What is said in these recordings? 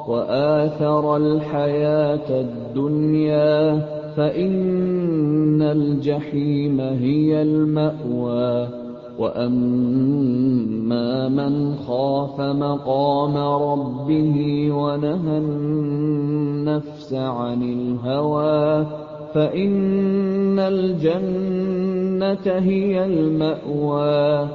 وآثر الحياة الدنيا فإن الجحيم هي المأوى وأما من خاف مقام ربه ونهى النفس عن الهوى فإن الجنة هي المأوى.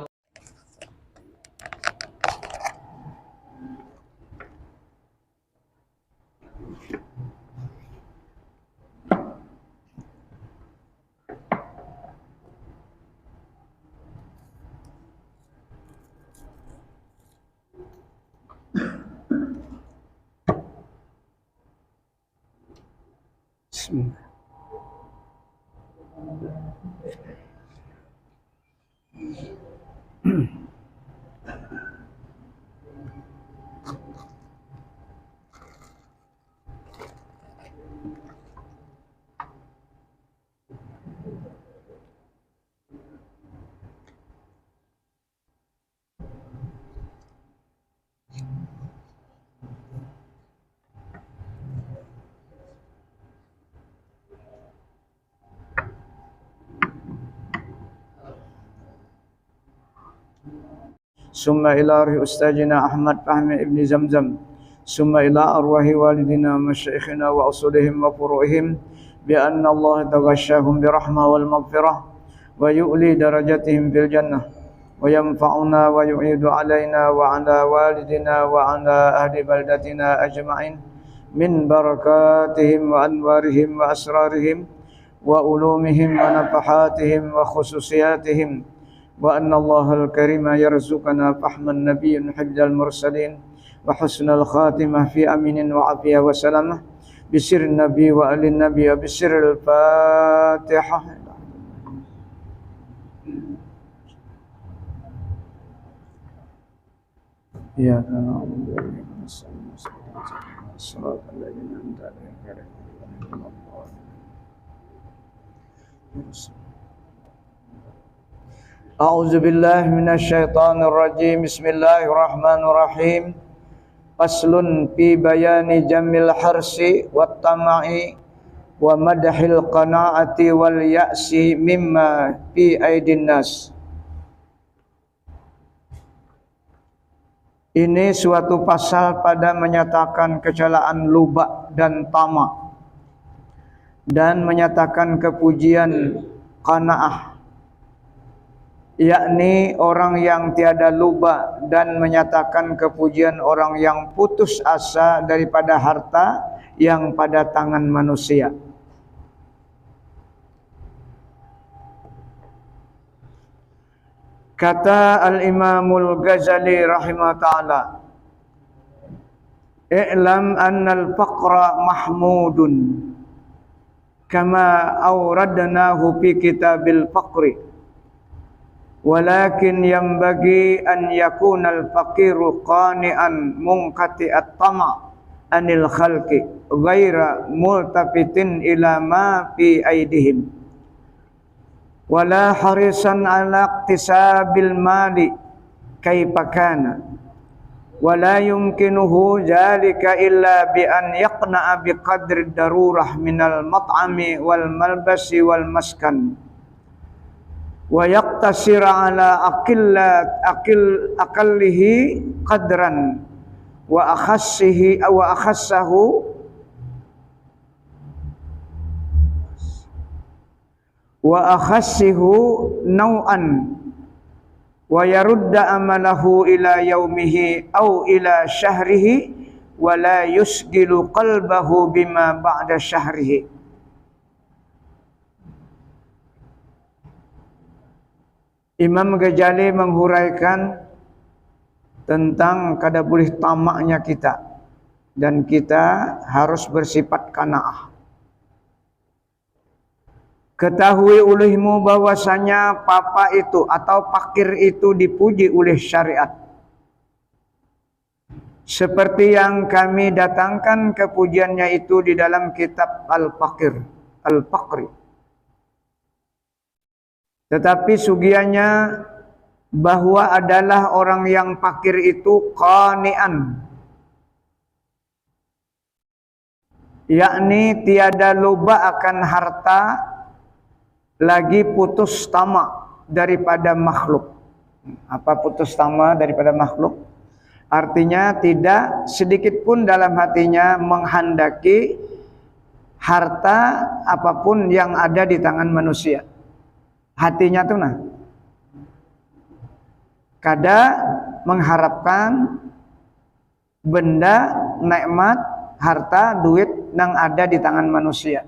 Summa ila ruhi ustazina Ahmad Fahmi ibn Zamzam, summa ila arwahi walidina masyaikhina wa usulihim wa furu'ihim bi anna Allah taghashahum bi rahmah wal maghfirah wa yu'li darajatihim fil jannah wa yanfa'una wa yu'idu alaina wa ala walidina wa ala ahli baldatina ajma'in min barakatihim wa anwarihim wa asrarihim wa ulumihim wa nafahatihim wa khususiyatihim wa anna Allahal karima yarzuqana fahman nabiyyin hajjal mursalin wa husnal khatimah fi aminin wa afiyah wa salamah bisirrin nabi wa alin nabi wa bisirril fatihah. Ya A'udzu billahi minasyaitonir rajim. Bismillahirrahmanirrahim. Faslun fi bayani jamil harsi wat tama'i wa madhil qanaati wal ya'si mimma fi aidin nas. Ini suatu pasal pada menyatakan kecelaan luba dan tamak dan menyatakan kepujian qanaah, yakni orang yang tiada luba, dan menyatakan kepujian orang yang putus asa daripada harta yang pada tangan manusia. Kata Al-Imamul Ghazali rahimahullah ta'ala, "I'lam annal faqra mahmudun kama awradnahu fi kitabil faqri, walakin yanbaghi an yakunal faqiru qani'an munqati'at tama' anil khalqi ghaira multafitin ila ma fi aidihim wala harisan ala iktisabil mali kaifa kana wala yumkinuhu zalika illa bi an yaqna'a bi qadri darurah minal mat'ami wal malbasi wal maskan wa yaqtasira ala aqallihi qadran wa akhassahu naw'an wa yarudda amalahu ila yaumihi au ila syahrihi wa la yusgilu qalbahu bima ba'da syahrihi." Imam Ghazali menghuraikan tentang kada boleh tamaknya kita, dan kita harus bersifat qanaah. Ketahui olehmu bahwasanya papa itu atau fakir itu dipuji oleh syariat, seperti yang kami datangkan kepujiannya itu di dalam kitab Al-Faqri. Tetapi sugiannya bahwa adalah orang yang fakir itu qani'an, yakni tiada loba akan harta lagi putus tamak daripada makhluk. Apa putus tamak daripada makhluk? Artinya tidak sedikit pun dalam hatinya menghendaki harta apapun yang ada di tangan manusia. Hatinya tuh nah kada mengharapkan benda, nikmat, harta, duit yang ada di tangan manusia.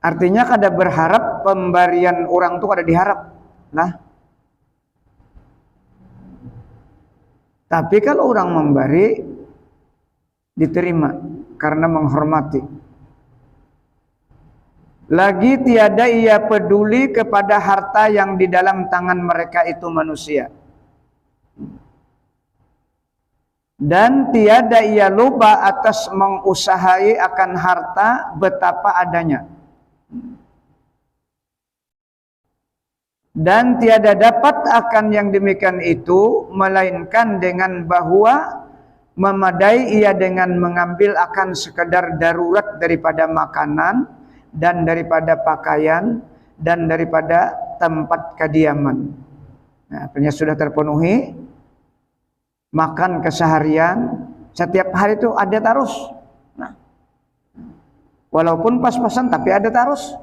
Artinya kada berharap pemberian orang tuh kada diharap. Nah, tapi kalau orang memberi diterima karena menghormati. Lagi tiada ia peduli kepada harta yang di dalam tangan mereka itu manusia. Dan tiada ia loba atas mengusahai akan harta betapa adanya. Dan tiada dapat akan yang demikian itu melainkan dengan bahwa memadai ia dengan mengambil akan sekadar darurat daripada makanan dan daripada pakaian dan daripada tempat kediaman. Nah, artinya sudah terpenuhi makan keseharian setiap hari itu ada terus. Nah, walaupun pas-pasan tapi ada terus.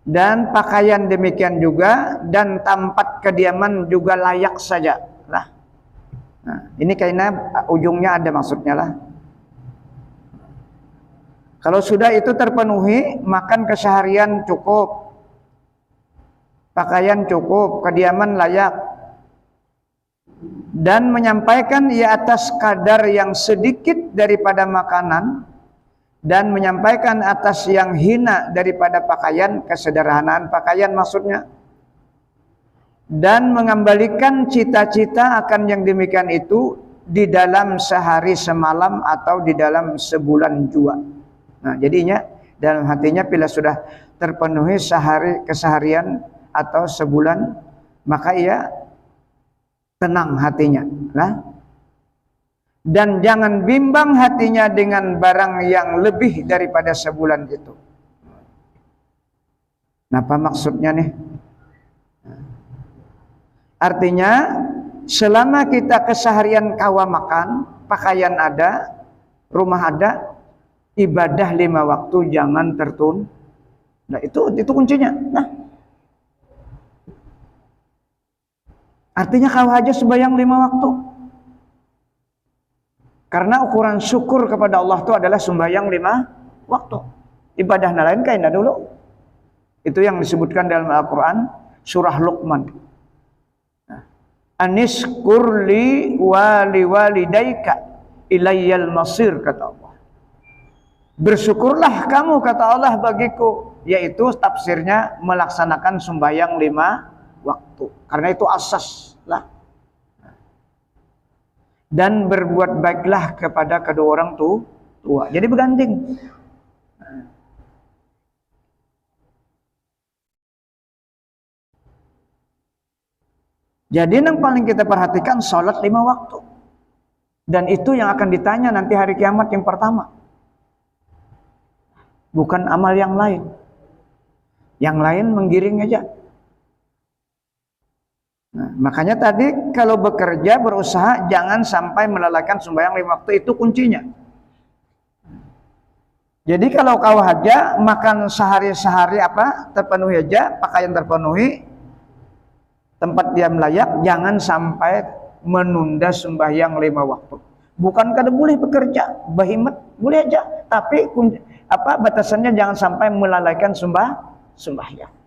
Dan pakaian demikian juga, dan tempat kediaman juga layak saja lah. Nah, ini kayaknya ujungnya ada maksudnya lah. Kalau sudah itu terpenuhi, makan keseharian cukup, pakaian cukup, kediaman layak, dan menyampaikan ia atas kadar yang sedikit daripada makanan, dan menyampaikan atas yang hina daripada pakaian, kesederhanaan pakaian maksudnya, dan mengembalikan cita-cita akan yang demikian itu di dalam sehari semalam atau di dalam sebulan jua. Nah, jadinya dalam hatinya bila sudah terpenuhi sehari keseharian atau sebulan, maka ia tenang hatinya. Nah, dan jangan bimbang hatinya dengan barang yang lebih daripada sebulan itu. Apa maksudnya nih? Artinya selama kita keseharian kawa makan, pakaian ada, rumah ada, ibadah 5 waktu jangan tertunda. Nah, itu kuncinya. Nah, artinya kawa aja sembahyang 5 waktu. Karena ukuran syukur kepada Allah itu adalah sembahyang 5 waktu. Ibadah lain kayaknya dulu. Itu yang disebutkan dalam Al-Quran surah Luqman. Aniskurli wali walidaika ilayyal masir, kata Allah. Bersyukurlah kamu, kata Allah, bagiku. Yaitu tafsirnya melaksanakan sembahyang 5 waktu. Karena itu asas lah. Dan berbuat baiklah kepada kedua orang tua. Jadi berganting. Jadi yang paling kita perhatikan sholat 5 waktu. Dan itu yang akan ditanya nanti hari kiamat yang pertama. Bukan amal yang lain. Yang lain menggiring aja. Nah, makanya tadi kalau bekerja, berusaha, jangan sampai melalaikan sembahyang 5 waktu, itu kuncinya. Jadi kalau kau aja makan sehari-sehari terpenuhi aja, pakaian terpenuhi, tempat diam layak, jangan sampai menunda sembahyang 5 waktu. Bukan kada boleh bekerja, bahimat boleh aja, tapi batasannya jangan sampai melalaikan sembahyang.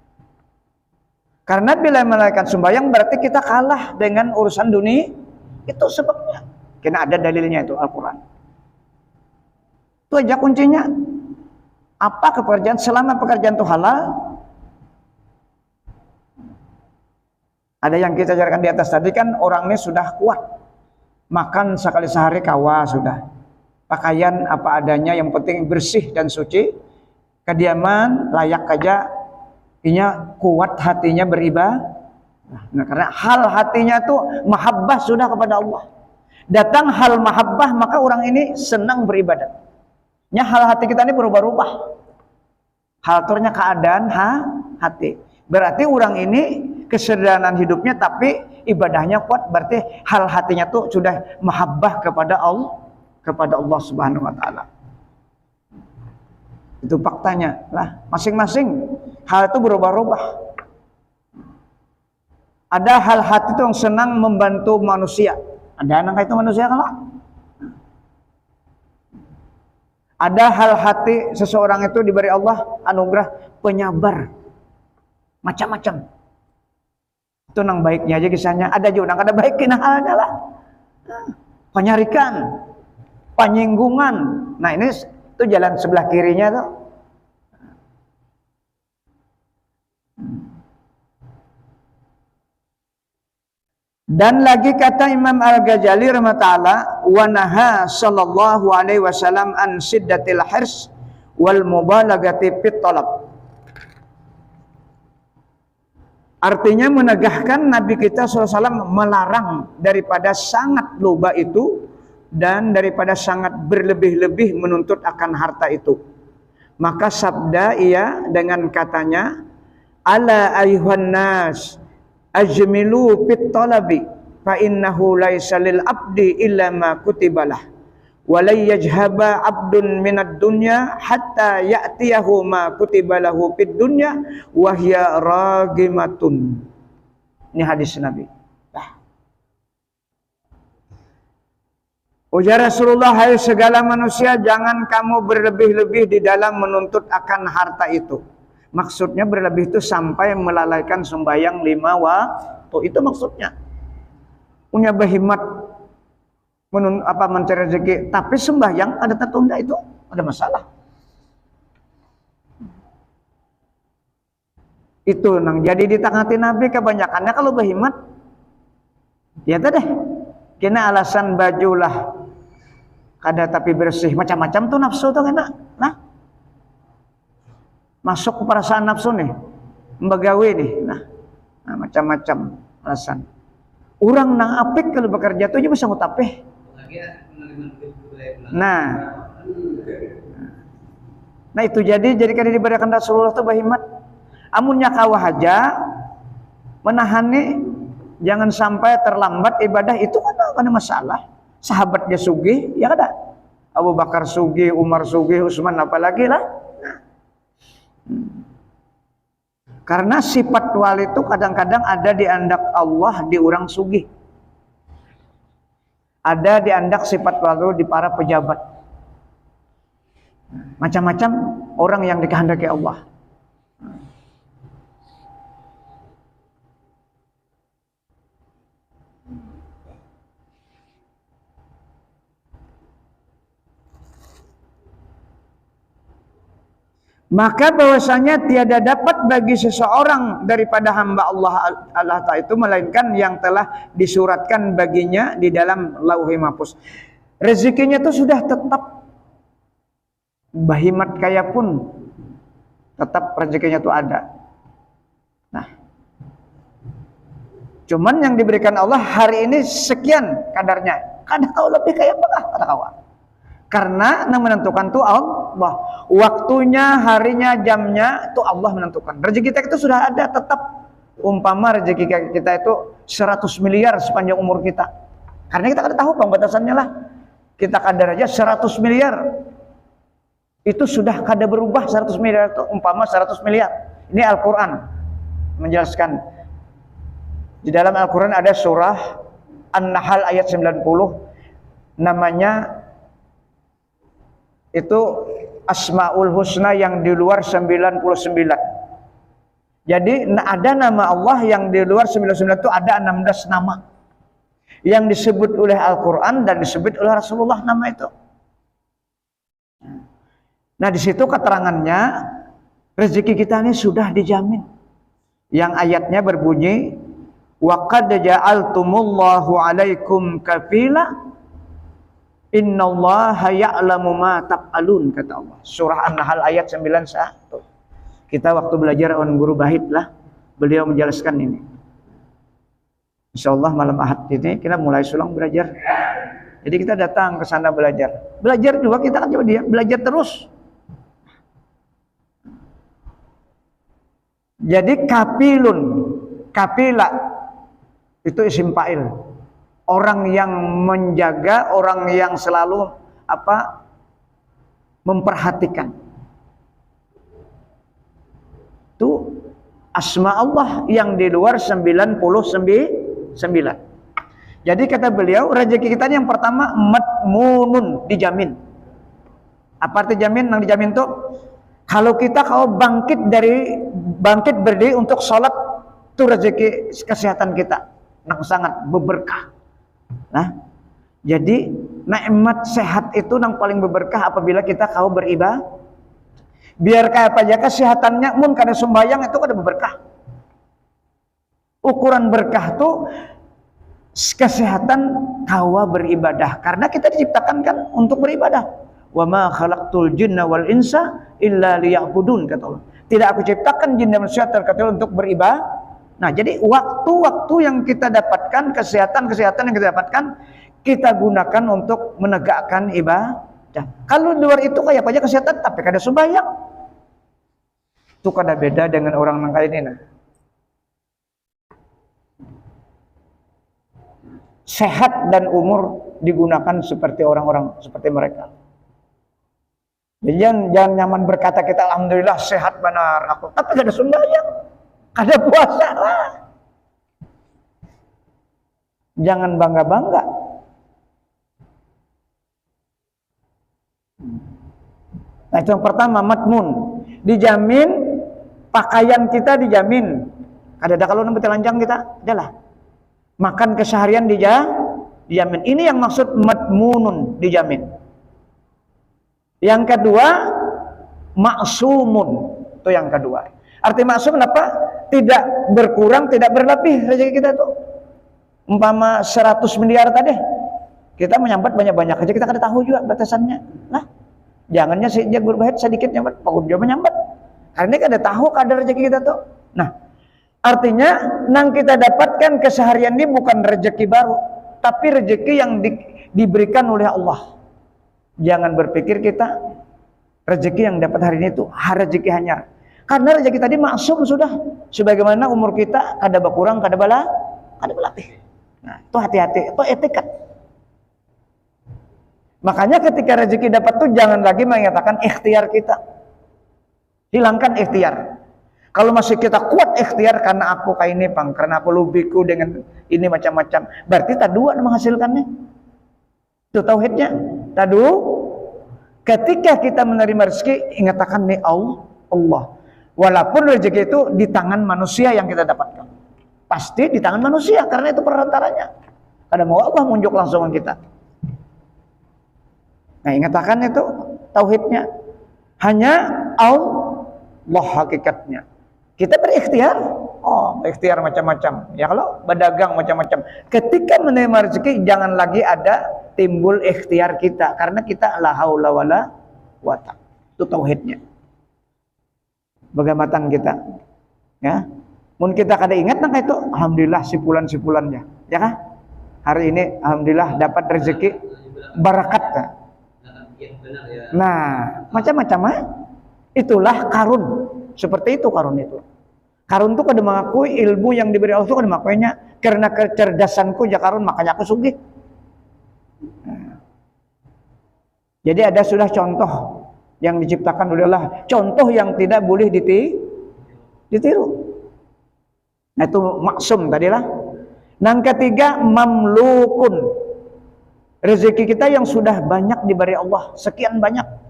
Karena bila melalaikan sembahyang berarti kita kalah dengan urusan dunia. Itu sebabnya. Karena ada dalilnya itu Al-Quran. Itu aja kuncinya. Apa pekerjaan, selama pekerjaan itu halal. Ada yang kita ajarkan di atas tadi kan, orang ini sudah kuat. Makan sekali sehari kawa sudah. Pakaian apa adanya, yang penting bersih dan suci. Kediaman layak aja. Artinya kuat hatinya Nah, karena hal hatinya tuh mahabbah sudah kepada Allah. Datang hal mahabbah maka orang ini senang beribadat. Nya hal hati kita ini berubah-ubah. Hal turnya keadaan hati. Berarti orang ini kesederhanaan hidupnya tapi ibadahnya kuat, berarti hal hatinya tuh sudah mahabbah kepada Allah Subhanahu wa taala. Itu faktanya lah, masing-masing hal itu berubah-ubah. Ada hal hati itu yang senang membantu manusia. Ada anak itu manusia kalau ada hal hati seseorang itu diberi Allah anugerah penyabar macam-macam. Itu nang baiknya aja kisahnya. Ada juga nang kada baiknya halnya lah. Penyarikan, penyinggungan. Nah ini itu jalan sebelah kirinya tuh. Dan lagi kata Imam Al-Ghazali rahimahullah, wa naha sallallahu alaihi wasallam an siddatil hirs wal mubalagati fit talab. Artinya menegahkan Nabi kita SAW melarang daripada sangat loba itu dan daripada sangat berlebih-lebih menuntut akan harta itu. Maka sabda ia dengan katanya, ala ayuhan nas ajmilu fit talabi fa innahu laisa lil abdi illa ma kutibalah wa la yajhaba abdun minad dunya hatta ya'tiyahu ma kutibalahu fid dunya wa hiya ragimatun. Ini hadis Nabi. Ujar Rasulullah, hai segala manusia, jangan kamu berlebih-lebih di dalam menuntut akan harta itu. Maksudnya berlebih itu sampai melalaikan sembahyang 5 waktu. Itu maksudnya. Punya behimat mencari rezeki, tapi sembahyang ada tertunda, itu ada masalah. Itu nang jadi ditangati Nabi kebanyakannya kalau behimat. Ya tadi kena alasan bajulah kada tapi bersih, macam-macam tuh nafsu tuh kena. Nah, masuk ke perasaan nafsu nih, membagawi nih, nah macam-macam alasan. Orang nang apik kalau bekerja tuh aja bisa ngutapeh. Nah itu jadi kada diberikan Rasulullah tuh bahimat. Amunnya kawah aja menahani jangan sampai terlambat ibadah itu kan masalah. Sahabat dia sugih, ya kada. Abu Bakar sugih, Umar sugih, Utsman apalagi lah. Karena sifat wali itu kadang-kadang ada di andak Allah di orang sugih. Ada di andak sifat wali di para pejabat. Macam-macam orang yang dikehendaki Allah. Maka bahwasanya tiada dapat bagi seseorang daripada hamba Allah Ta'ala itu melainkan yang telah disuratkan baginya di dalam Lauhul Mahfuz. Rezekinya itu sudah tetap, bahimat kaya pun tetap rezekinya itu ada. Nah, cuman yang diberikan Allah hari ini sekian kadarnya. Kada kau lebih kaya apa kata kawan. Karena yang menentukan itu Allah. Waktunya, harinya, jamnya itu Allah menentukan. Rezeki kita itu sudah ada tetap. Umpama rezeki kita itu 100 miliar sepanjang umur kita. Karena kita kada tahu pembatasannya lah. Kita kadar aja 100 miliar. Itu sudah kada berubah 100 miliar itu. Umpama 100 miliar. Ini Al-Quran menjelaskan. Di dalam Al-Quran ada surah An-Nahl ayat 90. Namanya itu Asmaul Husna yang di luar 99. Jadi ada nama Allah yang di luar 99 itu ada 16 nama yang disebut oleh Al-Quran dan disebut oleh Rasulullah nama itu. Nah di situ keterangannya rezeki kita ini sudah dijamin. Yang ayatnya berbunyi wa qad ja'altumullahu 'alaikum kafila innallaha ya'lamu ma taf'alun, kata Allah. Surah An-Nahl ayat 91. Kita waktu belajar on guru Bahid lah, beliau menjelaskan ini. Insyaallah malam Ahad ini kita mulai sulang belajar. Jadi kita datang ke sana belajar. Belajar juga kita kan coba dia belajar terus. Jadi kapilun, kapila itu isim fa'il. Orang yang menjaga, orang yang selalu memperhatikan. Itu asma Allah yang di luar 99. Jadi kata beliau, rezeki kita yang pertama madmunun, dijamin. Apa arti jamin? Yang dijamin tuh kalau kita bangkit berdiri untuk sholat, itu rezeki kesehatan kita yang sangat berberkah. Nah, jadi nikmat sehat itu yang paling berberkah apabila kita beribadah. Biar kayak apa aja kesehatannya, mun kada sembahyang itu kada berberkah. Ukuran berkah tuh kesehatan beribadah, karena kita diciptakan kan untuk beribadah. Wa ma khalaqtul jinna wal insa illa liya'budun, kata Allah. Tidak aku ciptakan jin dan manusia terkecuali untuk beribadah. Nah, jadi waktu-waktu yang kita dapatkan, kesehatan yang kita dapatkan, kita gunakan untuk menegakkan ibadah. Kalau di luar itu kayak apa aja kesehatan tapi kada sembahyang, itu kada beda dengan orang nang kali ini. Nah, sehat dan umur digunakan seperti orang-orang seperti mereka. Jadi jangan nyaman berkata kita alhamdulillah sehat benar aku, tapi kada sembahyang, kada puasa lah. Jangan bangga-bangga. Nah, itu yang pertama, madmun, dijamin pakaian kita, dijamin. Kada ada kalau nanti telanjang kita, adalah makan keseharian dijamin. Ini yang maksud madmunun, dijamin. Yang kedua, maksumun, itu yang kedua. Arti maksum apa? Tidak berkurang, tidak berlebih rezeki kita tuh. Umpama 100 miliar tadi, kita menyambat banyak-banyak aja, kita kada tahu juga batasannya. Nah, jangannya sejak berbahit sedikit nyambat, pakun dia menyambat. Karena kada tahu kadar rezeki kita tuh. Nah, artinya nang kita dapatkan keseharian ini bukan rezeki baru, tapi rezeki yang diberikan oleh Allah. Jangan berpikir kita rezeki yang dapat hari ini itu rezeki hanya. Karena rezeki tadi maksum sudah. Sebagaimana umur kita kada berkurang, kada berlebih. Nah, itu hati-hati, itu etikat. Makanya ketika rezeki dapat tuh jangan lagi mengatakan ikhtiar kita. Hilangkan ikhtiar. Kalau masih kita kuat ikhtiar karena aku kayak ini bang, karena aku lubiku dengan ini macam-macam, berarti tak dua menghasilkannya. Itu tauhidnya. Tadu, ketika kita menerima rezeki, ingatakan nih Allah. Walaupun rezeki itu di tangan manusia yang kita dapatkan, pasti di tangan manusia karena itu perantaranya. Kadang mau Allah munjuk langsung kita. Nah, ingatakan itu tauhidnya. Hanya Allah hakikatnya. Kita berikhtiar, ikhtiar macam-macam. Ya kalau berdagang macam-macam. Ketika menerima rezeki jangan lagi ada timbul ikhtiar kita, karena kita la haula wala quwata. Itu tauhidnya. Bagaimana kita? Ya. Mun kita kada ingat nang itu, alhamdulillah sipulan-sipulannya. Ya kan? Hari ini alhamdulillah dapat rezeki barakat. Nah, macam-macam itulah karun. Seperti itu karun itu. Karun itu kada mengakui ilmu yang diberi Allah itu kada mengakuinya, karena kecerdasanku ya karun makanya aku sugih. Nah. Jadi ada sudah contoh yang diciptakan oleh Allah, contoh yang tidak boleh ditiru. Nah, itu maksum tadilah. Yang ketiga, mamlukun. Rezeki kita yang sudah banyak diberi Allah, sekian banyak.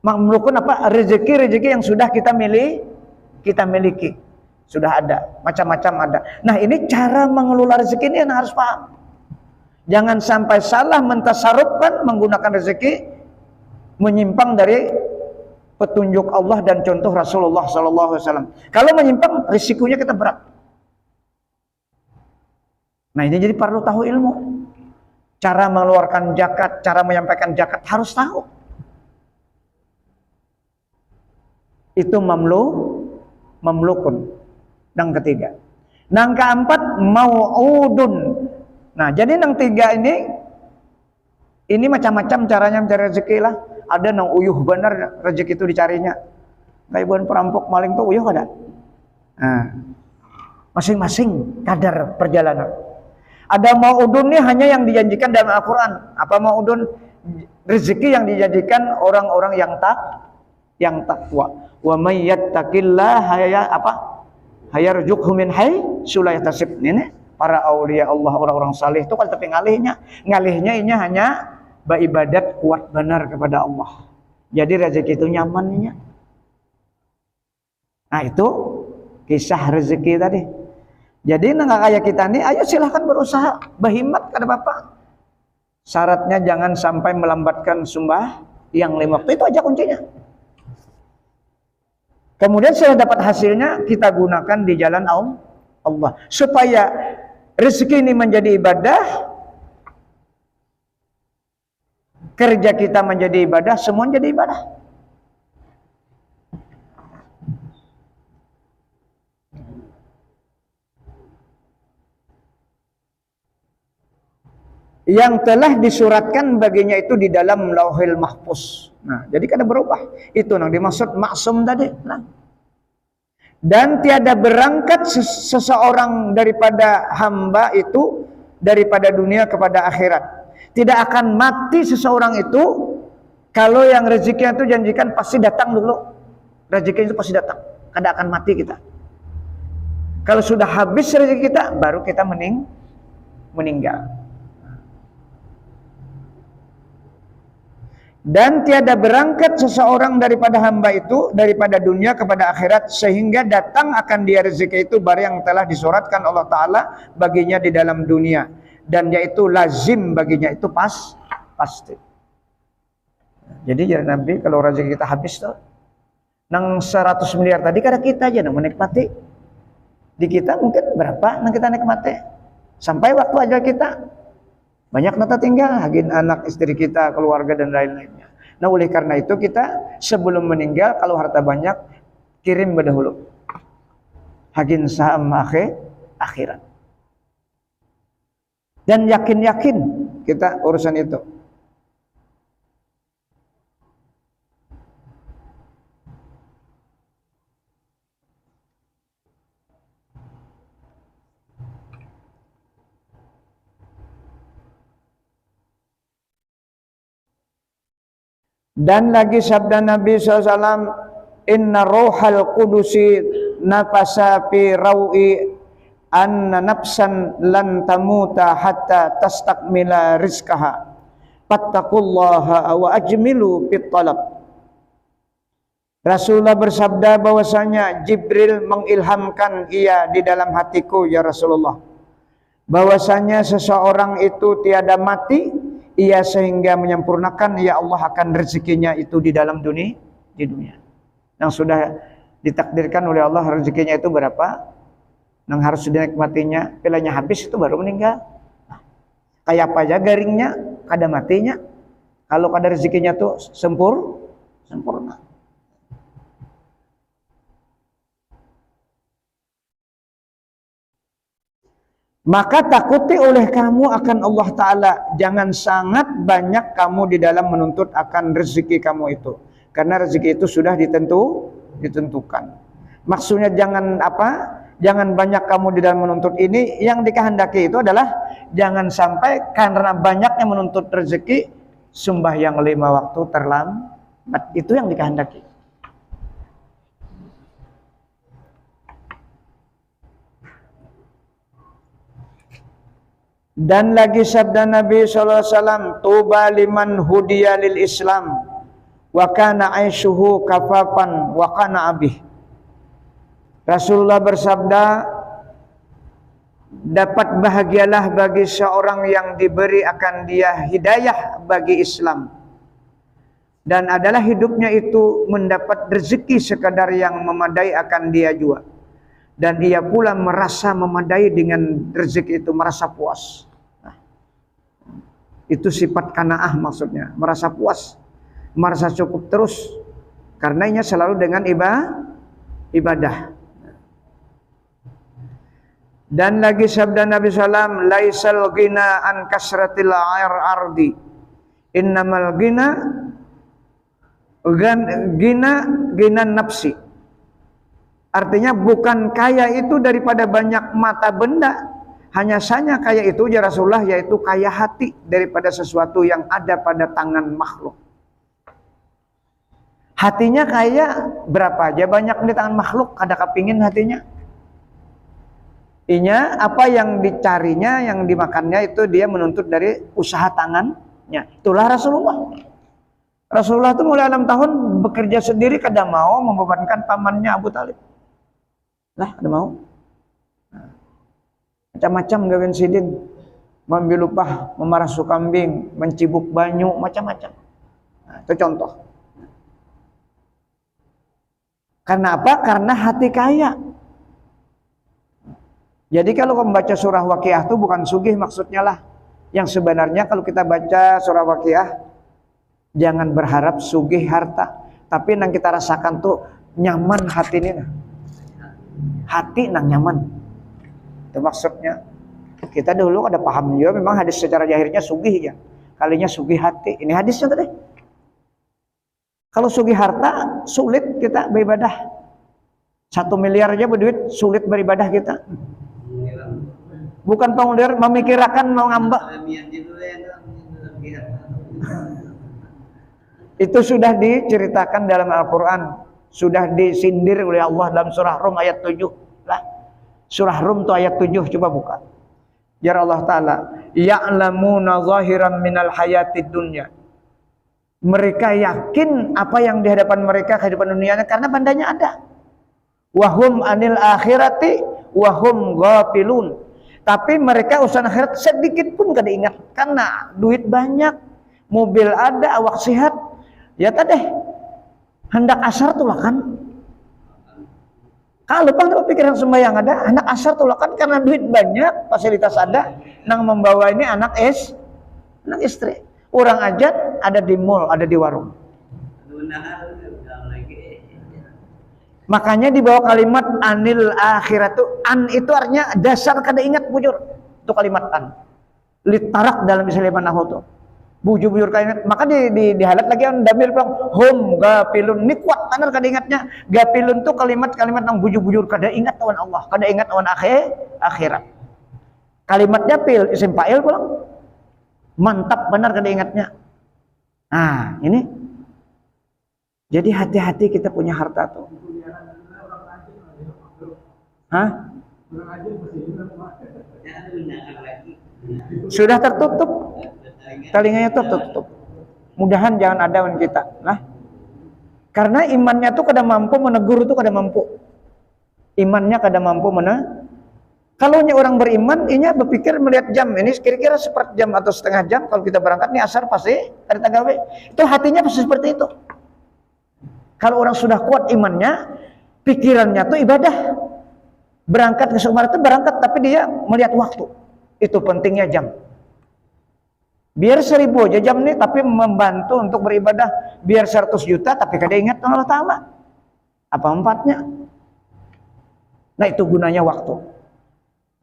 Mamlukun apa? Rezeki yang sudah kita miliki. Sudah ada, macam-macam ada. Nah, ini cara mengelola rezeki ini yang harus paham. Jangan sampai salah mentasarrufkan menggunakan rezeki, menyimpang dari petunjuk Allah dan contoh Rasulullah SAW. Kalau menyimpang, risikonya kita berat. Nah, ini jadi perlu tahu ilmu. Cara mengeluarkan zakat, cara menyampaikan zakat harus tahu. Itu mamlukun. Yang ketiga. Nang keempat mau'udun. Nah, jadi nang tiga ini macam-macam caranya mencari rezeki lah. Ada nang uyuh bener rezeki itu dicarinya. Kayak bukan perampok maling tuh uyuh ada. Nah, masing-masing kadar perjalanan. Ada mau'udun nih hanya yang dijanjikan dalam Al-Quran. Apa mau'udun? Rezeki yang dijanjikan orang-orang yang takwa. Wa may yattaqillaha hayarzuqhu min haitsu la yahtasib. Ini para aulia Allah, orang-orang saleh itu kan tapi ngalihnya ini hanya beribadat kuat benar kepada Allah. Jadi rezeki itu nyamannya. Nah, itu kisah rezeki tadi. Jadi nggak kayak kita nih, ayo silahkan berusaha, berhimmat kata Bapak. Syaratnya jangan sampai melambatkan sumbah yang 5 waktu, itu aja kuncinya. Kemudian setelah dapat hasilnya, kita gunakan di jalan Allah. Supaya rezeki ini menjadi ibadah, kerja kita menjadi ibadah, semua menjadi ibadah. Yang telah disuratkan baginya itu di dalam Lauhil Mahfuz. Nah, jadi kada berubah. Itu yang dimaksud maksum tadi. Nah. Dan tiada berangkat seseorang daripada hamba itu daripada dunia kepada akhirat. Tidak akan mati seseorang itu kalau yang rezekinya itu janjikan pasti datang dulu. Rezeki itu pasti datang. Kada akan mati kita. Kalau sudah habis rezeki kita, baru kita meninggal. Dan tiada berangkat seseorang daripada hamba itu daripada dunia kepada akhirat sehingga datang akan dia rezeki itu barang yang telah disuratkan Allah Ta'ala baginya di dalam dunia, dan yaitu lazim baginya itu pasti. Jadi ya Nabi, kalau rezeki kita habis tuh nang 100 miliar tadi kada kita aja nang menikmati. Di kita mungkin berapa nang kita nikmati sampai waktu ajal kita. Banyak nata tinggal, hagin anak, istri kita, keluarga dan lain-lainnya. Nah, oleh karena itu kita sebelum meninggal, kalau harta banyak, kirim berdahulu. Hagin saham akhirat. Dan yakin-yakin kita urusan itu. Dan lagi sabda Nabi SAW, inna ruhal qudusi nafasa fi rawi anna nafsan lan tamuta hatta tastakmila rizkaha fattaqullaha wa ajmilu fit talab. Rasulullah bersabda bahwasanya Jibril mengilhamkan ia di dalam hatiku ya Rasulullah, bahwasanya seseorang itu tiada mati ia sehingga menyempurnakan ya Allah akan rezekinya itu di dalam dunia, di dunia. Yang sudah ditakdirkan oleh Allah rezekinya itu berapa, yang harus dinikmatinya, pilanya habis itu baru meninggal. Nah, kayak apa aja garingnya, kada matinya. Kalau kada rezekinya tuh sempurna. Maka takuti oleh kamu akan Allah Ta'ala. Jangan sangat banyak kamu di dalam menuntut akan rezeki kamu itu. Karena rezeki itu sudah ditentukan. Maksudnya jangan jangan banyak kamu di dalam menuntut ini. Yang dikehendaki itu adalah jangan sampai karena banyaknya menuntut rezeki, sembahyang 5 waktu terlambat. Itu yang dikehendaki. Dan lagi sabda Nabi SAW, tuba liman hudiya lil Islam wa kana aishuhu kafafan wa kana abih. Rasulullah bersabda, dapat bahagialah bagi seorang yang diberi akan dia hidayah bagi Islam, dan adalah hidupnya itu mendapat rezeki sekadar yang memadai akan dia jua, dan ia pula merasa memadai dengan rezeki itu, merasa puas. Nah, itu sifat qanaah maksudnya, merasa puas, merasa cukup terus, karenanya selalu dengan ibadah. Dan lagi sabda Nabi sallam, laisal ghina an kasratil ardi, innamal ghina nafsi. Artinya bukan kaya itu daripada banyak mata benda, hanya saja kaya itu ya Rasulullah, yaitu kaya hati daripada sesuatu yang ada pada tangan makhluk. Hatinya kaya berapa aja banyak di tangan makhluk, kada kepingin hatinya. Inya apa yang dicarinya, yang dimakannya itu dia menuntut dari usaha tangannya. Itulah Rasulullah. Rasulullah itu mulai 6 tahun bekerja sendiri, kada mau membebankan pamannya Abu Talib. Lah, kada mau. Macam-macam gawin sidin, mengambil upah, memarasu kambing, mencibuk banyu, macam-macam. Nah, itu contoh. Karena apa? Karena hati kaya. Jadi kalau membaca surah Waqiah itu bukan sugih maksudnya lah. Yang sebenarnya kalau kita baca surah Waqiah, jangan berharap sugih harta, tapi yang kita rasakan tuh nyaman hati ini. Hati nang nyaman. Itu maksudnya. Kita dulu ada paham juga memang hadis secara zahirnya sugih ya. Kalinya sugih hati. Ini hadisnya tadi. Kalau sugih harta sulit kita beribadah. 1 miliar aja berduit sulit beribadah kita. Bukan pengulir memikirkan mau ngambek. Itu sudah diceritakan dalam Al-Quran, sudah disindir oleh Allah dalam surah Rum ayat 7 lah. Surah Rum itu ayat 7, coba buka. Ya Allah Ta'ala, ya'lamuna zahiran minal hayatid dunya. Mereka yakin apa yang di hadapan mereka kehidupan dunianya karena bandanya ada. Wahum anil akhirati wahum ghafilun. Tapi mereka urusan akhirat sedikit pun kada ingat, karena duit banyak, mobil ada, awak sehat. Ya tadi hendak asar tuh lah kan. Kalau pang pikiran sembahyang ada, hendak asar tuh lah kan, karena duit banyak, fasilitas ada, nang membawa ini anak istri. Orang ajat ada di mall, ada di warung. Makanya di bawah kalimat anil akhiratu, an itu artinya dasar kada ingat bujur. Itu kalimat an. Litarak dalam istilah nahu tuh. Bujur-bujur kada ingat. Maka di halat lagi on damir bilang hum gafilun. Ini kuat tanar kada ingatnya. Gafilun tuh kalimat-kalimat nang bujur-bujur kada ingat awan Allah, kada ingat awan akhirat. Kalimatnya pil isim fa'il pulang. Mantap benar kada ingatnya. Nah, ini. Jadi hati-hati kita punya harta tuh. Hah? Sudah tertutup. Telinganya tertutup. Mudahan jangan ada wan kita. Nah. Karena imannya tuh kada mampu menegur, tuh kada mampu. Imannya kada mampu Kalau orang beriman, inya berpikir melihat jam. Ini kira-kira seperjam atau setengah jam. Kalau kita berangkat nih asar pasti ada tagawe. Itu hatinya pasti seperti itu. Kalau orang sudah kuat imannya, pikirannya tuh ibadah. Berangkat ke Sumar itu berangkat, tapi dia melihat waktu. Itu pentingnya jam. Biar 1000 aja jam nih, tapi membantu untuk beribadah. Biar 100 juta, tapi kada ingat Allah Ta'ala. Apa manfaatnya? Nah itu gunanya waktu.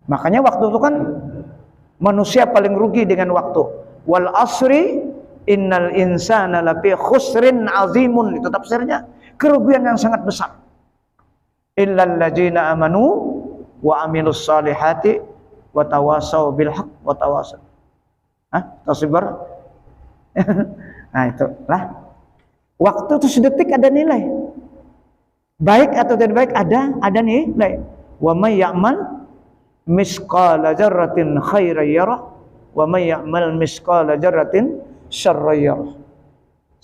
Makanya waktu itu kan manusia paling rugi dengan waktu. Wal asri innal insana lafi khusrin azimun. Itu tafsirnya. Kerugian yang sangat besar. Illal ladzina amanu wa amilus salihati wa tawasau bil haq wa tawasau. Tasibar. Nah itu lah. Waktu itu sedetik ada nilai. Baik atau tidak baik ada nilai. Wa may ya'mal misqala dzarratin khairan yarah wa may ya'mal misqala dzarratin syarran yarah.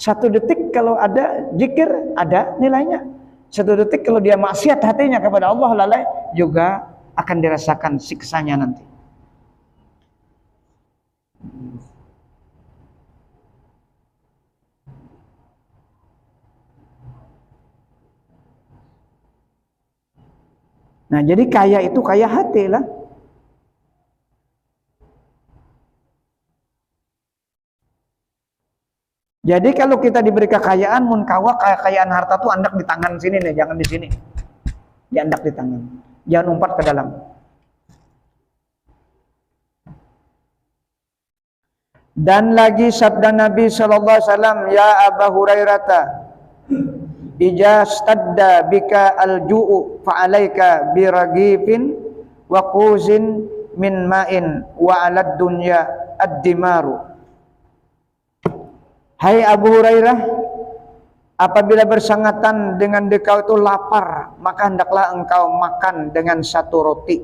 1 detik kalau ada zikir ada nilainya. 1 detik kalau dia maksiat hatinya kepada Allah lalai juga akan dirasakan siksanya nanti. Nah jadi kaya itu kaya hati lah. Jadi kalau kita diberi kekayaan, mun kawa kekayaan harta tuh andak di tangan sini nih, jangan di sini. Diandak di tangan. Jangan umpat ke dalam. Dan lagi sabda Nabi sallallahu alaihi wasallam, ya Abu Hurairah, ijastadda bika al-ju'u fa'alaika biragifin wa quzin min ma'in wa 'alad dunya ad-dimaru. Hai Abu Hurairah, apabila bersangatan dengan engkau itu lapar, maka hendaklah engkau makan dengan satu roti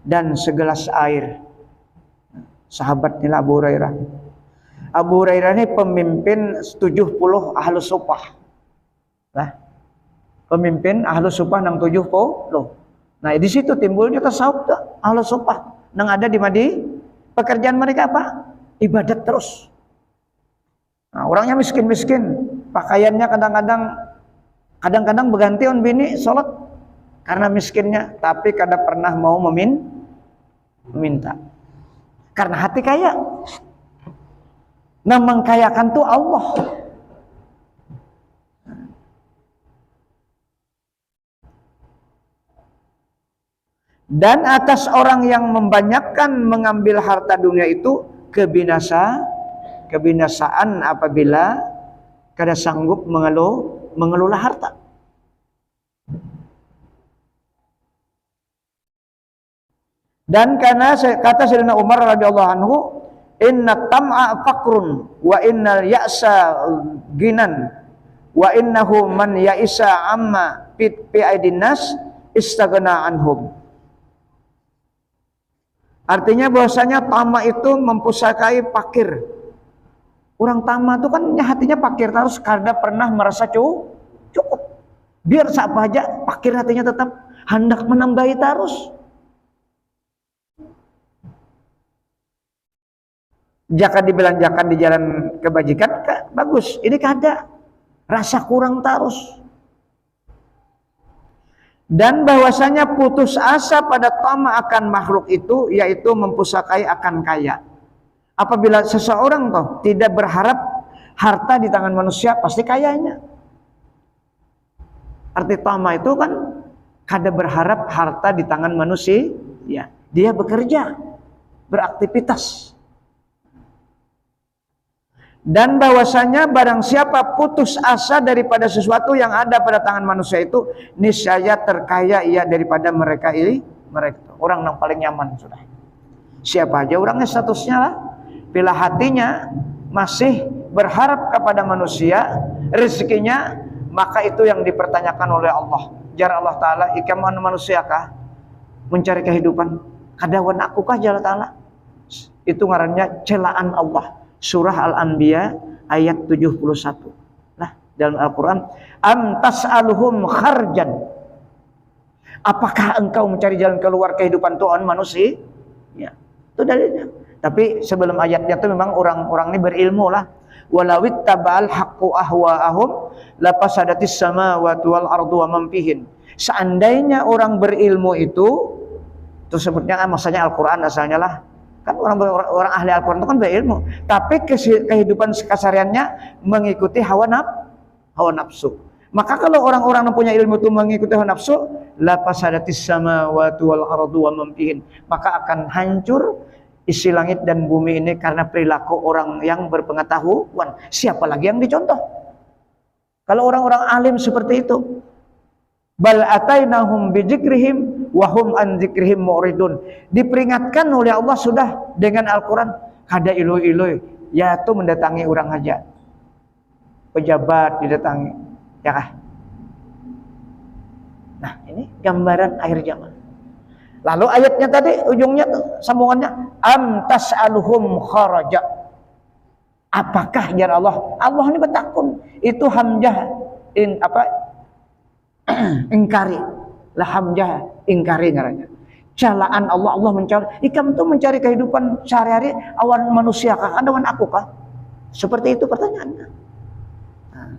dan segelas air. Sahabat inilah Abu Hurairah. Abu Hurairah ini pemimpin 70 ahlu sufah. Nah, pemimpin ahlu sufah nang 70. Nah, di situ timbulnya tasawuf ahlu sufah. Nang ada di Madinah, pekerjaan mereka apa? Ibadat terus. Nah, orangnya miskin-miskin, pakaiannya kadang-kadang berganti on bini sholat karena miskinnya, tapi kadang pernah mau meminta. Karena hati kaya. Nah, mengkayakan tuh Allah. Dan atas orang yang membanyakkan mengambil harta dunia itu kebinasaan apabila kada sanggup mengelola harta. Dan karena kata Sayyidina Umar radhiyallahu anhu, inna tam'a fakrun wa innal ya'sa ginan wa innahu man ya'isa amma fi aidin nas istaghna anhum. Artinya bahwasanya tamak itu mempusakai fakir. Orang tamak itu kan hatinya fakir terus karena pernah merasa cukup. Biar siapa aja fakir hatinya tetap hendak menambahi terus. Jika dibelanjakan di jalan kebajikan, bagus. Ini kada rasa kurang terus. Dan bahwasanya putus asa pada tamak akan makhluk itu, yaitu mempusakai akan kaya. Apabila seseorang tidak berharap harta di tangan manusia, pasti kayanya. Arti tamak itu kan kada berharap harta di tangan manusia, ya. Dia bekerja, beraktivitas. Dan bahwasanya barang siapa putus asa daripada sesuatu yang ada pada tangan manusia itu, niscaya terkaya ia daripada mereka orang yang paling nyaman sudah. Siapa aja orangnya statusnya lah. Bila hatinya masih berharap kepada manusia, rezekinya, maka itu yang dipertanyakan oleh Allah. Jar Allah Ta'ala, ikam manusia kah mencari kehidupan? Kadawan aku kah Jalla Ta'ala? Itu ngarannya celaan Allah. Surah Al-Anbiya ayat 71. Nah, dalam Al-Quran, am tas'aluhum kharjan. Apakah engkau mencari jalan keluar kehidupan Tuhan manusia? Ya, itu dalilnya. Tapi sebelum ayatnya itu memang orang-orang ini berilmu lah. Walawit tabal haqqu ahwa'ahum lapasadatis samawati wal ardu wa man fihin. Seandainya orang berilmu itu sebutnya maksudnya Al-Quran asalnya lah. Kan orang ahli Al-Quran itu kan berilmu, tapi kehidupan kesehariannya mengikuti hawa nafsu. Maka kalau orang-orang yang punya ilmu itu mengikuti hawa nafsu, la fasadatis samawati wal ardu wa man fihin, maka akan hancur isi langit dan bumi ini karena perilaku orang yang berpengetahuan. Siapa lagi yang dicontoh? Kalau orang-orang alim seperti itu, bal atainahum bidzikrihim wa hum an dzikrihim mu'ridun. Diperingatkan oleh Allah sudah dengan Al-Quran, kada iloi-iloi ya tuh mendatangi orang aja, pejabat didatangi, ya kah? Nah, ini gambaran akhir zaman. Lalu ayatnya tadi ujungnya tuh sambungannya am tas'aluhum kharaja. Apakah ya Allah? Allah ini betakun. Itu hamzah ingkari. Lah hamzah ingkari ngarannya. Celaan Allah mencari. Ikam tuh mencari kehidupan sehari-hari awan manusia kah? Awan aku kah? Seperti itu pertanyaannya. Nah,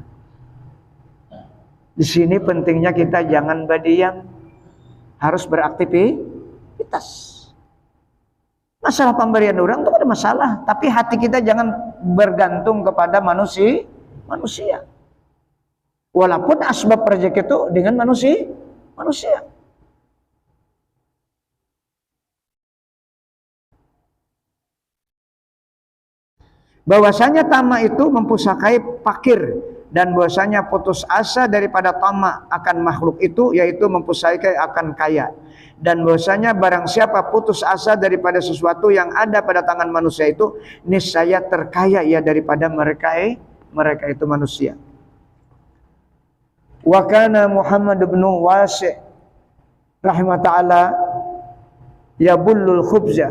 di sini pentingnya kita jangan berdiam, harus beraktivitas. Masalah pemberian orang itu ada masalah, tapi hati kita jangan bergantung kepada manusia. Walaupun asbab rezeki itu dengan manusia. bahwasanya tamak itu mempusakai fakir, dan bahwasanya putus asa daripada tamak akan makhluk itu yaitu mempusakai akan kaya, dan bahwasanya barang siapa putus asa daripada sesuatu yang ada pada tangan manusia itu niscaya terkaya ia daripada mereka itu manusia. Wa kana Muhammad bin Wasi' rahimah ta'ala yabullul khubza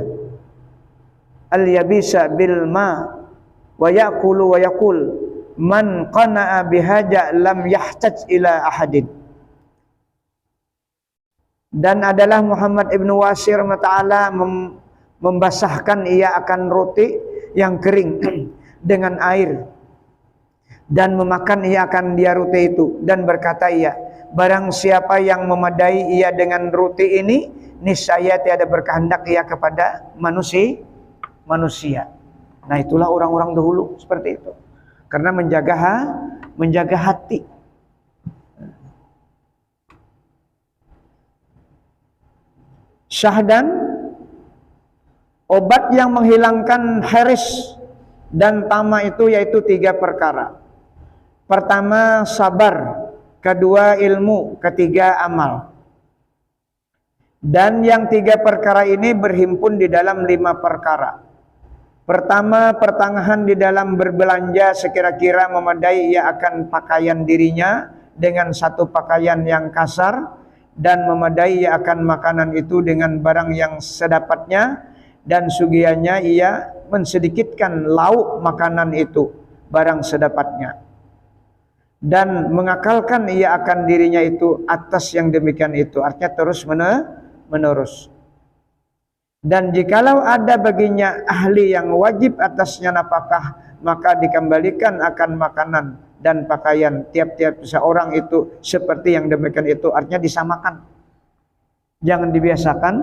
al-yabisa bil ma wa yaqulu wa yaqul man qana'a bihaja lam yahtaj ila ahadin. Dan adalah Muhammad ibn Wasi' rahimah ta'ala membasahkan ia akan roti yang kering dengan air, dan memakan ia akan dia roti itu, dan berkata ia, barang siapa yang memadai ia dengan roti ini, niscaya tiada berkehendak ia kepada manusia. Nah, itulah orang-orang dahulu seperti itu, karena menjaga hati. Syahdan, obat yang menghilangkan hiris dan tamak itu yaitu 3 perkara. Pertama sabar, kedua ilmu, ketiga amal. Dan yang 3 perkara ini berhimpun di dalam 5 perkara. Pertama, pertengahan di dalam berbelanja sekira-kira memadai ia akan pakaian dirinya dengan satu pakaian yang kasar, dan memadai ia akan makanan itu dengan barang yang sedapatnya, dan sugiannya ia mensedikitkan lauk makanan itu barang sedapatnya, dan mengakalkan ia akan dirinya itu atas yang demikian itu, artinya terus menerus. Dan jikalau ada baginya ahli yang wajib atasnya nafkah, maka dikembalikan akan makanan dan pakaian tiap-tiap seorang itu seperti yang demikian itu, artinya disamakan. Jangan dibiasakan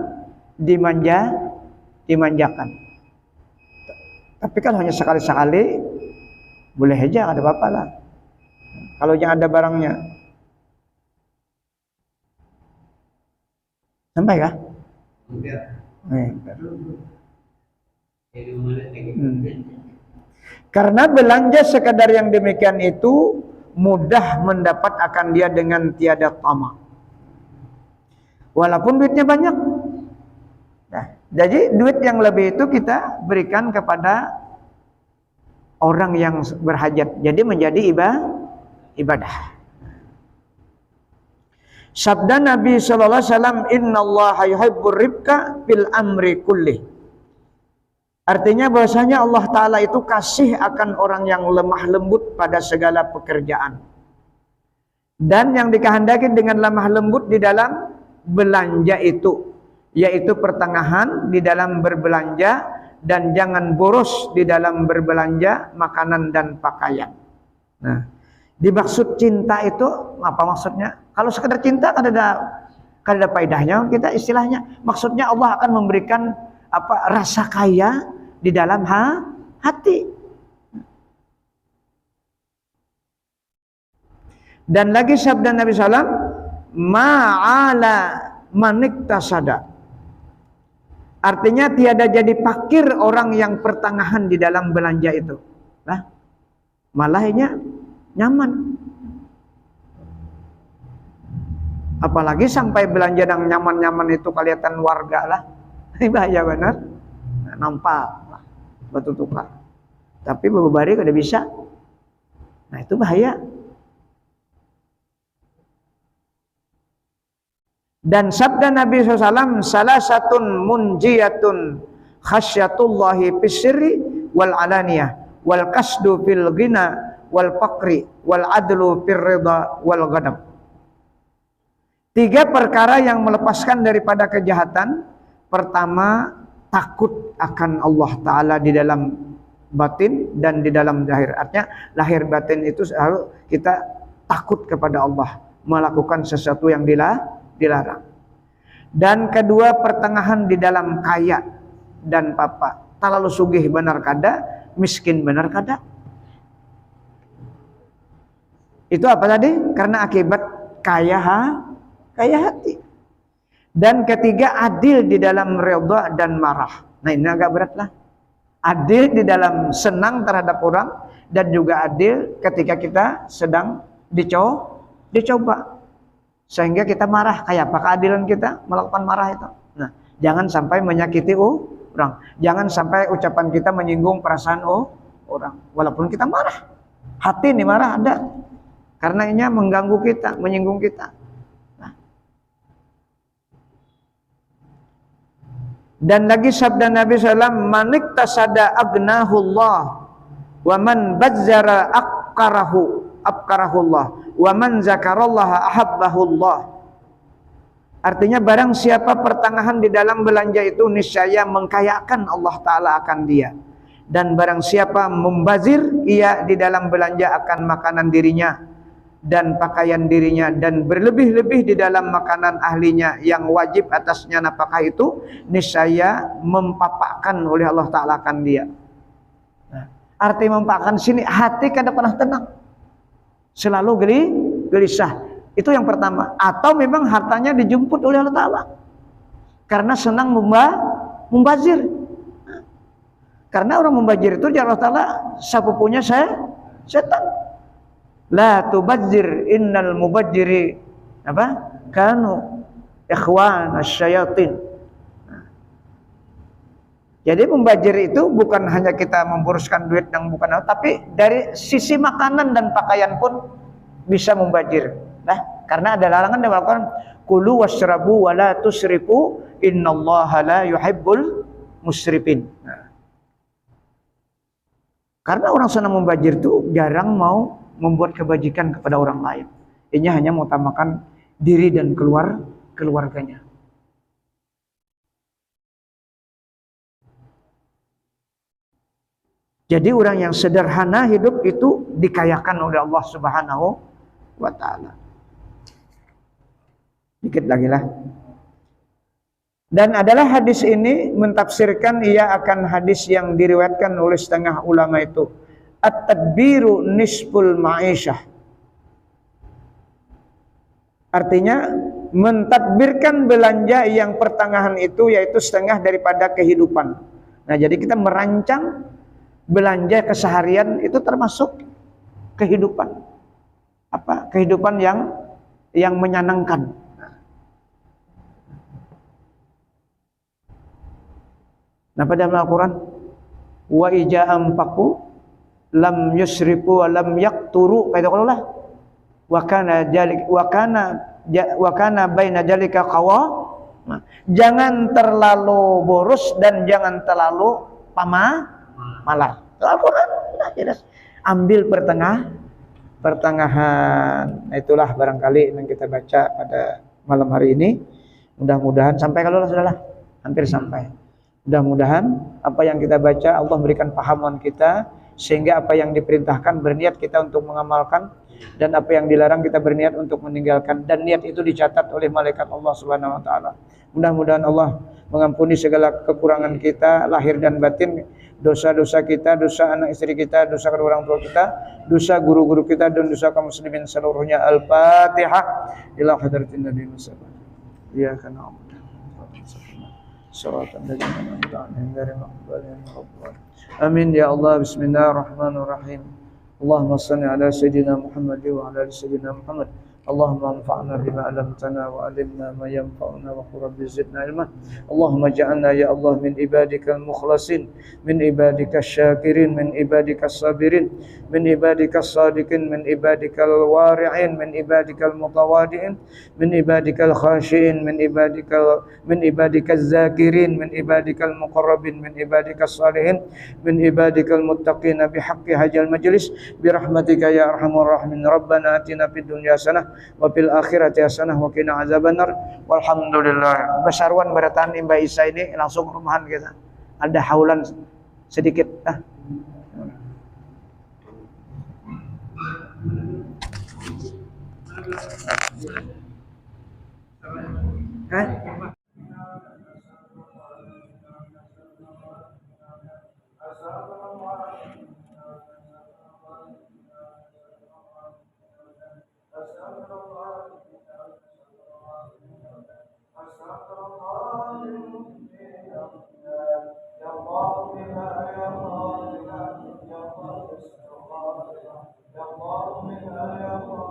dimanjakan. Tapi kalau hanya sekali-sekali boleh aja, ada apa-apa lah. Kalau yang ada barangnya. Sampai kah? Karena belanja sekadar yang demikian itu mudah mendapat akan dia dengan tiada tamak, walaupun duitnya banyak. Nah, jadi duit yang lebih itu kita berikan kepada orang yang berhajat, jadi menjadi ibadah. Sabda Nabi sallallahu alaihi wasallam, innallaha yuhibbur rifqa fil amri kulli. Artinya bahwasanya Allah Ta'ala itu kasih akan orang yang lemah lembut pada segala pekerjaan. Dan yang dikehendaki dengan lemah lembut di dalam belanja itu, yaitu pertengahan di dalam berbelanja, dan jangan boros di dalam berbelanja makanan dan pakaian. Nah, dimaksud cinta itu apa maksudnya? Kalau sekedar cinta kan ada faedahnya kita istilahnya. Maksudnya Allah akan memberikan rasa kaya di dalam hati. Dan lagi sabda Nabi SAW, ma'ala maniktasada. Artinya tiada jadi fakir orang yang pertengahan di dalam belanja itu. Nah, malahnya nyaman. Apalagi sampai belanja yang nyaman-nyaman itu kelihatan warga lah. Ini bahaya benar. Nampak batu tukar. Tapi beberapa kada bisa. Nah, itu bahaya. Dan sabda Nabi SAW, salah satun munjiyatun khasyatullahi fisirri wal alaniyah wal kasdu fil ghina wal faqri wal adlu fir ridha wal ghadab. 3 perkara yang melepaskan daripada kejahatan. Pertama, takut akan Allah Ta'ala di dalam batin dan di dalam zahir. Artinya lahir batin itu harus kita takut kepada Allah, melakukan sesuatu yang dilarang. Dan kedua, pertengahan di dalam kaya dan papa. Talalu sugih benar kada, miskin benar kada. Itu apa tadi? Karena akibat kaya hati. Dan ketiga, adil di dalam redha dan marah. Nah, ini agak berat lah. Adil di dalam senang terhadap orang dan juga adil ketika kita sedang dicoba. Sehingga kita marah, kayak apa keadilan kita melakukan marah itu. Nah, jangan sampai menyakiti orang. Jangan sampai ucapan kita menyinggung perasaan orang. Walaupun kita marah. Hati ini marah ada. Karena ini mengganggu kita, menyinggung kita. Nah. Dan lagi sabda Nabi SAW, manik tasada agnahullah, wa man bazzara abkarahullah, wa man zakarallaha ahabbahullah. Artinya barang siapa pertengahan di dalam belanja itu niscaya mengkayakan Allah Ta'ala akan dia. Dan barang siapa membazir, ia di dalam belanja akan makanan dirinya dan pakaian dirinya, dan berlebih-lebih di dalam makanan ahlinya yang wajib atasnya nafkah itu, niscaya mempapakkan oleh Allah Ta'ala akan dia. Nah, arti mempapakkan sini, hati kada pernah tenang, selalu gelisah. Itu yang pertama. Atau memang hartanya dijemput oleh Allah Ta'ala karena senang membazir. Karena orang membazir itu Allah Ta'ala sapupunya setan. La tubadzir innal mubadziri kanu ikhwan asyayatin. Jadi membazir itu bukan hanya kita memboroskan duit yang bukan, tapi dari sisi makanan dan pakaian pun bisa membazir. Nah, karena ada larangan dalam Al-Qur'an, kulu washrabu wa la tusrifu innallaha la yuhibbul musrifin. Nah, karena orang senang membazir itu jarang mau membuat kebajikan kepada orang lain. Ini hanya mengutamakan diri dan keluarganya. Jadi orang yang sederhana hidup itu dikayakan oleh Allah Subhanahu wa Ta'ala. Dikit lagi lah. Dan adalah hadis ini mentafsirkan ia akan hadis yang diriwayatkan oleh setengah ulama itu. At-tadbiru nisful ma'isyah. Artinya mentadbirkan belanja yang pertengahan itu yaitu setengah daripada kehidupan. Nah, jadi kita merancang belanja keseharian itu termasuk kehidupan. Apa? Kehidupan yang menyenangkan. Nah, pada Al-Qur'an, wa ija'am paku lam yusrifu wa lam yaqturu, kata Allah, wa kana baina jalika qawa. Nah, jangan terlalu boros dan jangan terlalu malah. Al-Qur'an jelas. Ambil pertengahan. Nah, itulah barangkali yang kita baca pada malam hari ini. Mudah-mudahan sampai, kalau sudahlah hampir sampai. Mudah-mudahan apa yang kita baca Allah berikan pahaman kita, sehingga apa yang diperintahkan berniat kita untuk mengamalkan, dan apa yang dilarang kita berniat untuk meninggalkan, dan niat itu dicatat oleh malaikat Allah Subhanahu wa Ta'ala. Mudah-mudahan Allah mengampuni segala kekurangan kita lahir dan batin, dosa-dosa kita, dosa anak istri kita, dosa kedua orang tua kita, dosa guru-guru kita, dan dosa kaum muslimin seluruhnya. Al-Fatihah. Ila hadratin Nabi Muhammad. Ya kana Amin ya Allah. Bismillahirrahmanirrahim. Allahumma salli ala sayyidina Muhammad wa ala ali sayyidina Muhammad. Allahumma anfa'na bima 'allamtana wa 'allimna ma yanfa'una wa qur rabbi zidna ilma. Allahumma ja'alna ya Allah min ibadikal mukhlasin, min ibadikas syakirin, min ibadikas sabirin, min ibadikas sadiqin, min ibadikal wari'in, min ibadikal mutawadi'in, min ibadikal khashi'in, min ibadikaz zakirin, min ibadikal muqarrabin, min ibadikas salihin, min ibadikal muttaqin bihaqqi hajal majlis bi rahmatika ya arhamar rahimin. Rabbana atina fid dunya hasanah wa fil akhirati hasanah wa qina azabannar. Walhamdulillah. Basarwan beratan Mbak Isa ini langsung rumahan kita. Ada haulan sedikit. Ya Allah, يقبل منها يقبل